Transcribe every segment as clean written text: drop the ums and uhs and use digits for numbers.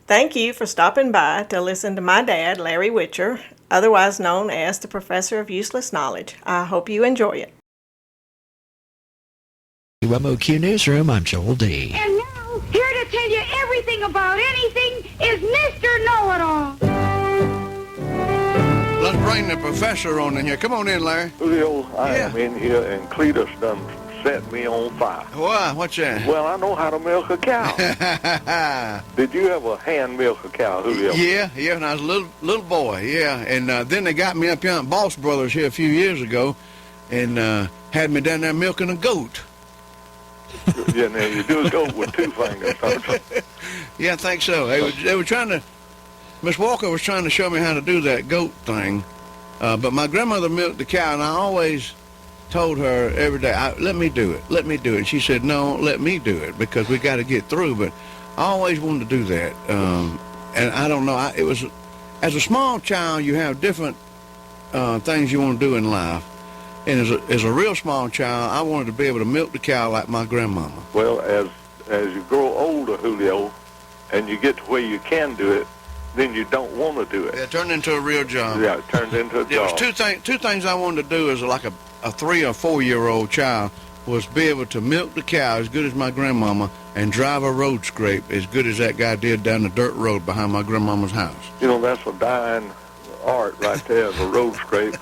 Thank you for stopping by to listen to my dad, Larry Witcher, otherwise known as the Professor of Useless Knowledge. I hope you enjoy it. WMOQ Newsroom, I'm Joel D. And now, here to tell you everything about anything is Mr. Know-It-All. Let's bring the professor on in here. Come on in, Larry. Julio, I am in here, and Cletus done set me on fire. Why? What's that? Well, I know how to milk a cow. Did you ever hand milk a cow, Julio? Yeah, when I was a little boy, yeah. And then they got me up here at Boss Brothers here a few years ago and had me down there milking a goat. Yeah, now you do a goat with two fingers, don't you? Yeah, I think so. They were trying to, Miss Walker was trying to show me how to do that goat thing. But my grandmother milked the cow, and I always told her every day, let me do it. And she said, no, let me do it because we got to get through. But I always wanted to do that. And I don't know, it was, as a small child, you have different things you want to do in life. And as a real small child, I wanted to be able to milk the cow like my grandmama. Well, as you grow older, Julio, and you get to where you can do it, then you don't want to do it. Yeah, it turned into a real job. Yeah, it turned into a job. There was two things I wanted to do as like a 3 or 4 year old child was be able to milk the cow as good as my grandmama and drive a road scrape as good as that guy did down the dirt road behind my grandmama's house. You know, that's a dying art right there, the road scrape.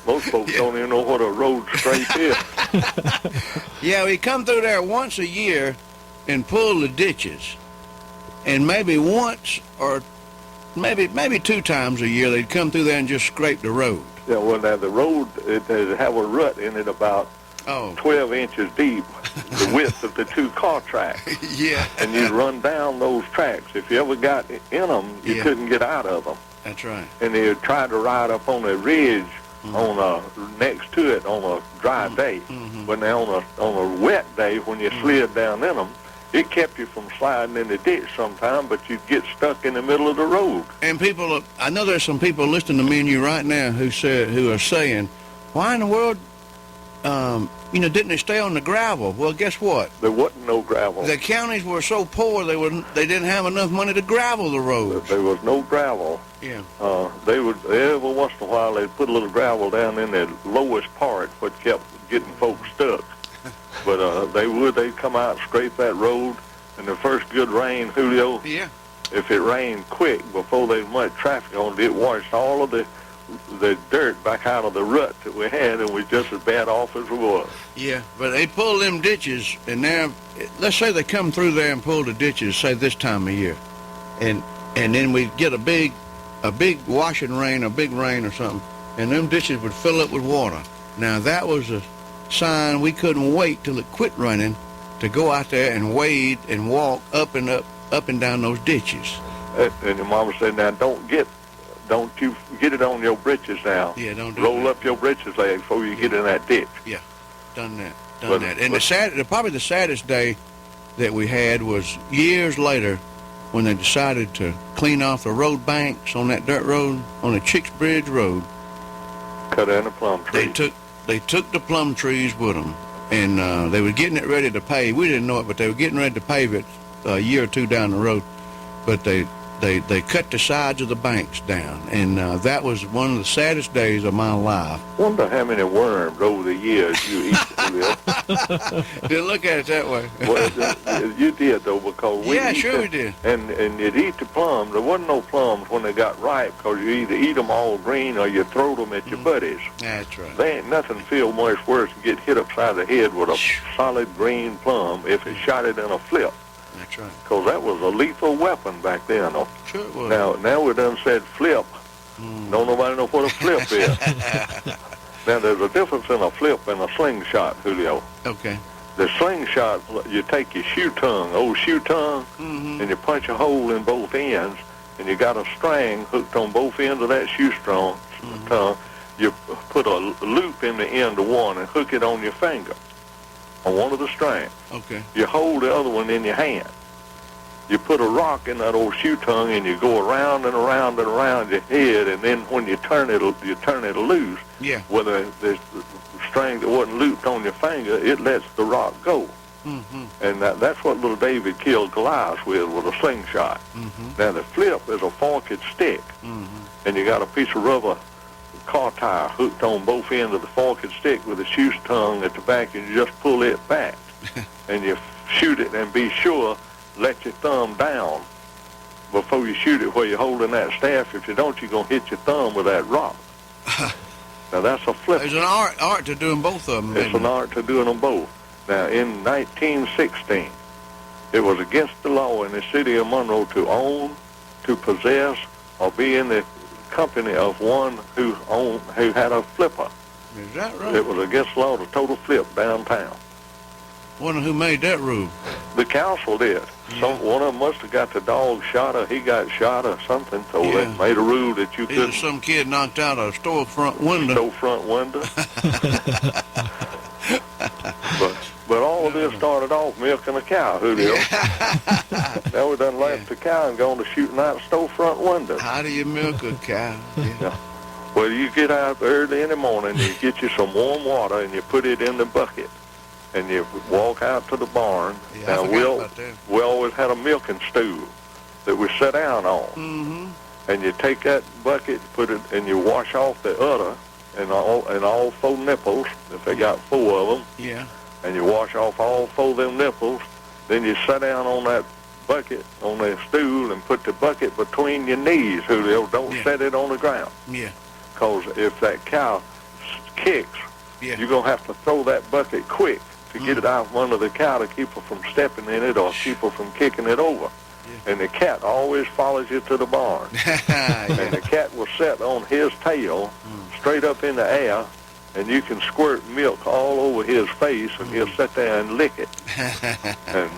Most folks don't even know what a road scrape is. Yeah, we come through there once a year and pull the ditches. And maybe once or maybe 2 times a year they'd come through there and just scrape the road. Yeah, well, now the road, it have a rut in it about 12 inches deep, the width of the 2 car tracks. Yeah. And you'd run down those tracks. If you ever got in them, you couldn't get out of them. That's right. And they would try to ride up on a ridge next to it on a dry day. But now on a wet day, when you slid down in them, it kept you from sliding in the ditch sometime, but you'd get stuck in the middle of the road. And people, I know there's some people listening to me and you right now who are saying, why in the world, didn't they stay on the gravel? Well, guess what? There wasn't no gravel. The counties were so poor they didn't have enough money to gravel the roads. There was no gravel. Yeah. They would every once in a while they'd put a little gravel down in the lowest part, what kept getting folks stuck. But they'd come out and scrape that road, and the first good rain, Julio. Yeah. If it rained quick before there was much traffic on it, it washed all of the dirt back out of the rut that we had, and we just as bad off as we was. Yeah, but they pull them ditches, and now let's say they come through there and pull the ditches, say this time of year, and then we get a big washing rain, a big rain or something, and them ditches would fill up with water. Now that was a sign we couldn't wait till it quit raining to go out there and wade and walk up and down those ditches. And your mama said, now don't you get it on your britches now. Yeah, don't do Roll that. up your britches leg before you get in that ditch. Yeah, done that. And probably the saddest day that we had was years later when they decided to clean off the road banks on that dirt road, on the Chicks Bridge Road. Cut down the plum trees. They took the plum trees with them, and they were getting it ready to pave. We didn't know it, but they were getting ready to pave it a year or 2 down the road. But they cut the sides of the banks down, and that was one of the saddest days of my life. Wonder how many worms over the years you eat, Julio. Didn't look at it that way. Well, you did, though, because we we did. And you'd eat the plums. There wasn't no plums when they got ripe, because you either eat them all green or you throw them at your buddies. That's right. There ain't nothing feel much worse than get hit upside the head with a solid green plum if it shot it in a flip. That's right. Because that was a lethal weapon back then. Sure it was. Now we done said flip. Don't nobody know what a flip is. Now, there's a difference in a flip and a slingshot, Julio. Okay. The slingshot, you take your old shoe tongue, and you punch a hole in both ends, and you got a string hooked on both ends of that tongue. You put a loop in the end of one and hook it on your finger, on one of the strings. Okay. You hold the other one in your hand. You put a rock in that old shoe tongue, and you go around and around and around your head, and then when you turn it loose. Yeah. Whether there's the string that wasn't looped on your finger, it lets the rock go. And that's what little David killed Goliath with a slingshot. Now the flip is a forked stick, and you got a piece of rubber car tire hooked on both ends of the forked stick with a shoe tongue at the back, and you just pull it back, and you shoot it, and be sure let your thumb down before you shoot it where you're holding that staff. If you don't, you're going to hit your thumb with that rock. Now that's a flip. There's an art to doing both of them. It's an art to doing them both. Now in 1916, it was against the law in the city of Monroe to own, to possess, or be in the company of one who had a flipper. Is that right? It was against the law to total flip downtown. Wonder who made that rule. The council did. One of them must have got the dog shot, or he got shot, or something. So they made a rule that you Either couldn't. some kid knocked out a storefront window. Storefront window. But all of this started off milking a cow, Julio. Now we done left the cow and gone to shooting out storefront windows. How do you milk a cow? Yeah. Well, you get out early in the morning, you get you some warm water, and you put it in the bucket, and you walk out to the barn. Yeah, I forgot about that. We always had a milking stool that we sat down on. And you take that bucket, put it, and you wash off the udder and all 4 nipples, if they got 4 of them. Yeah. And you wash off all 4 of them nipples. Then you sit down on that bucket, on that stool, and put the bucket between your knees, Julio. Don't set it on the ground. Yeah. Because if that cow kicks, you're going to have to throw that bucket quick to get it out from under the cow to keep her from stepping in it or keep her from kicking it over. And the cat always follows you to the barn. And the cat will sit on his tail straight up in the air, and you can squirt milk all over his face, and he'll sit there and lick it.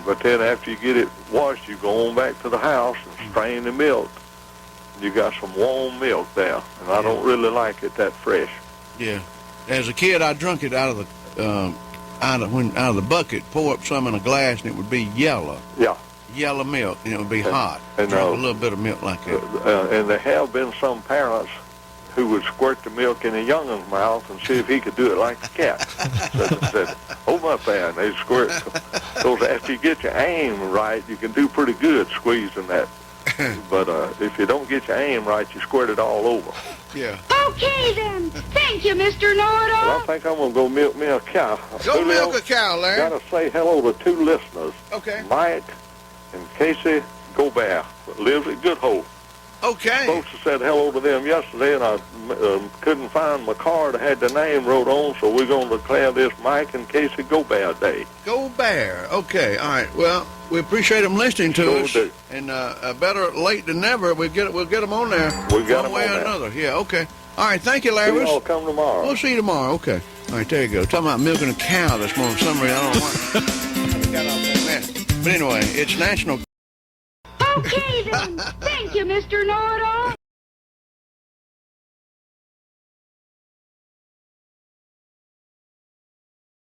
But then after you get it washed, you go on back to the house and strain the milk. You got some warm milk there, and I don't really like it that fresh. Yeah. As a kid, I drunk it out of the bucket, pour up some in a glass, and it would be yellow. Yeah. Yellow milk, and it would be hot. And drink a little bit of milk like that. And there have been some parents who would squirt the milk in a youngin's mouth and see if he could do it like the cat. said, hold up there, and they'd squirt. So after you get your aim right, you can do pretty good squeezing that. But if you don't get your aim right, you squirt it all over. Yeah. Okay, then. Thank you, Mr. Know-it-all. Well, I think I'm going to go milk me a cow. Go milk a cow, Larry. Got to say hello to 2 listeners. Okay. Mike and Casey Gobert, lives at Good Hope. Okay. Folks said hello to them yesterday, and I couldn't find my card that had the name wrote on, so we're going to declare this Mike and Casey Gobert Day. Go Bear. Okay. All right. Well, we appreciate them listening to us. Do. And better late than never. We'll get them on there. We got one them way on or there. another. Yeah. Okay. All right. Thank you, Larry. We all come tomorrow. We'll see you tomorrow. Okay. All right. There you go. Talking about milking a cow this morning. For some reason, I don't know why. I got off on that. But anyway, it's National. Okay, then. Thank you, Mr. Know-it-all.